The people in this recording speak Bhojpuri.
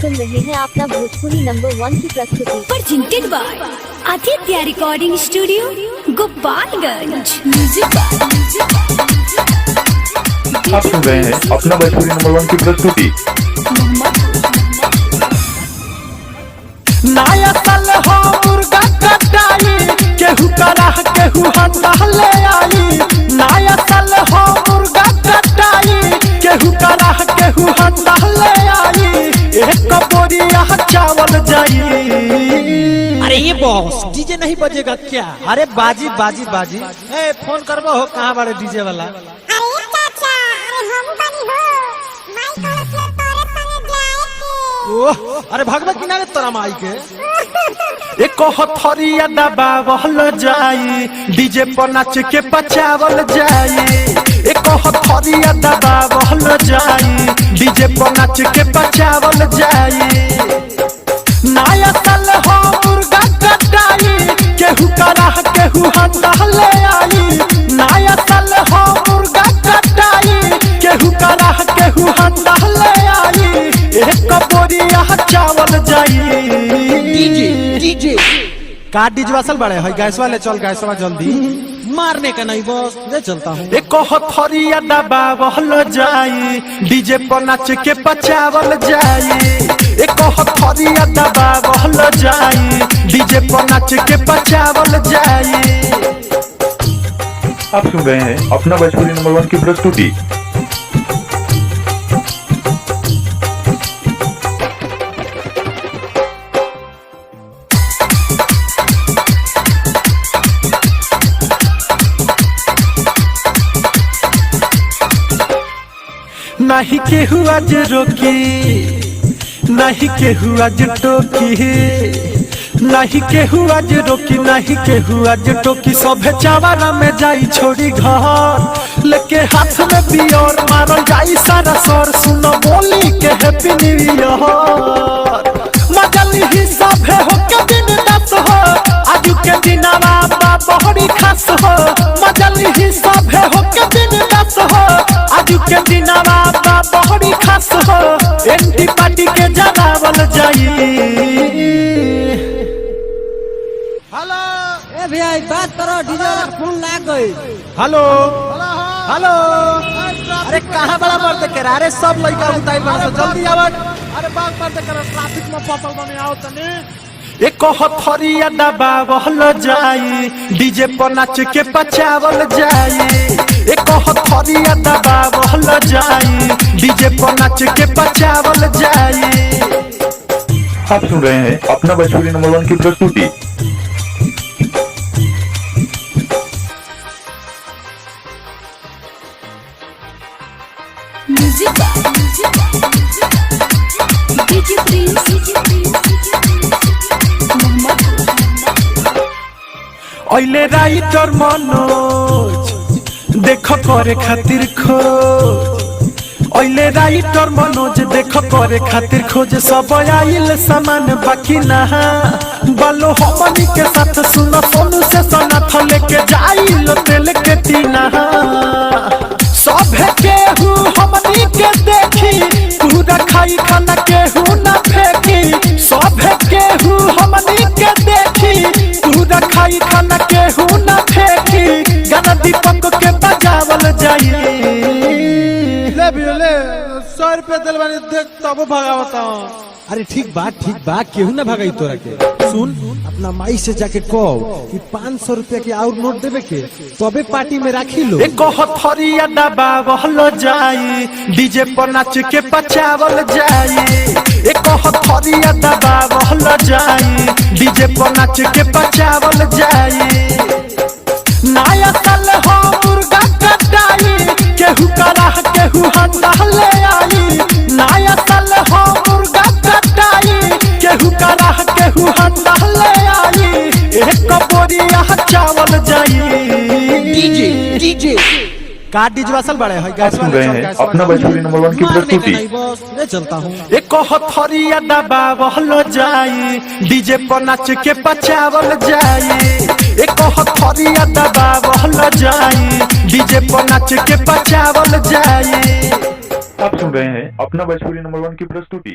सुन रहे हैं अपना भोजपुरी नंबर 1 की प्रस्तुति presented by Aditya recording studio Gopalganj. Music आप सुन रहे हैं अपना भोजपुरी नंबर 1 की प्रस्तुति। नया साल हो मुर्गा कटाई, केहू कराह केहू हंडा ले आई। नया साल हो मुर्गा कटाई, केहू कराह केहू हंडा ले आई। एक बोरिया चावल जाई। अरे ये बॉस डीजे नहीं बजेगा क्या? अरे बाजी बाजी बाजी। ए फोन करबो हो, कहाँ बड़े डीजे वाला? अरे चाचा, अरे हम बनी हो माई तोरे से तोरे संगे जाए के। ओह, अरे भगवत किनारे तोरा माई के। एक हथरिया दबावल जाई, डीजे पर नाच के पचावल जाई। एक हथरिया दबावल जाई, डीजे पर नाच के पचावल जाई। नया साल हो मुर्गा कटाई, केहू कराह केहू हंडा ले आई। नया साल हो मुर्गा कटाई, केहू कराह केहू हंडा ले आई। एक बोरिया चावल जाई। डीजे का डीजे वासल बड़े है, गैस वाले चल, गैस वाला जल्दी। मारने का नहीं बॉस, ले चलता हूँ। एक हथरिया दबावल जाई, डीजे पर नाच के पचावल जाई। एक हथरिया दबावल जाई, डीजे पर नाच के पचावल जाई। आप सुन रहे हैं अपना भोजपुरी नंबर 1 की प्रस्तुति। नहीं केहू आज रोकी, नहीं केहू आज टोकी। नहीं केहू आज रोकी, नहीं केहू आज टोकी। सभे चावरा में जाई छोड़ी घर, लेके हाथ में बियर मारल जाई सारा सर। सुनो बोली के हैप्पी न्यू ईयर। मजली ही सभे हो के दिन दस हो, आज के दिनवा बड़ी खास हो। मजली ही सभे हो के दिन दस हो, आज के दिनवा बड़ी खास हो। एंटी पार्टी के जरावल जाई। हेलो ए भैया, बात करो, डीजे वाला फोन लाग गई। हेलो हेलो, अरे कहाँ बड़ा मर्द के? अरे सब लड़का उताई बना, जल्दी आवत। अरे बाग मर्द के ट्रैफिक में पपल बने आओ तने। एक हथरिया दबावल जाई, डीजे पर नाच के पचावल जाई। एक हथरिया दबावल जाई, डीजे पर नाच के पचावल जाई। आप सुन रहे हैं अपना भोजपुरी नंबर 1 की प्रस्तुति। म्यूजिक डीजे प्रिंस ओइले राइटर मनोज देख करे खातिर खोज। ओइले राइटर मनोज देख करे खातिर खोज। सब आइल सामान बाकी ना बालो हमनी के साथ। सुनो सोनू से सनाथ लेके जाइल तेल के टीना। सभे केहू हमनी के देखी, पूरा खाई खाना केहू ना फेंकी। सभे केहू हमनी के देखी, पूरा खाई खाना केहू ना फेंकी। गाना दीपक के बजावल जाई। ले भी ले 100 रुपया दिल बानी, देख तब भगावता हूँ। अरे ठीक बा, केहू ना भगाई तोरा के। सुन, अपना माई से जाके कहो कि 500 रुपया के और नोट देवे के, तबे पार्टी में राखी लो। एक हथरिया दबावल जाई, डीजे पर नाच के पचावल जाई। एक हथरिया दबावल जाई, डीजे पर नाच के पचावल जाई। नया साल हो मुर्गा कटाई, केहू कराह केहू हंडा ले आई। नया साल हो मुर्गा कटाई, केहू कराह केहू हंडा ले आई। एक बोरिया चावल जाई। डीजे का डीजे वासल बड़े है, गैस आप सुन वाले रहे चल, हैं गैस अपना वाला भोजपुरी नंबर 1 की मारने का प्रस्तुति। नहीं बॉस, ले चलता हूँ। एक हथरिया दबावल जाई, डीजे पर नाच के पचावल जाई। एक हथरिया दबावल जाई, डीजे पर नाच के पचावल जाई। आप सुन रहे हैं अपना भोजपुरी नंबर 1 की प्रस्तुति।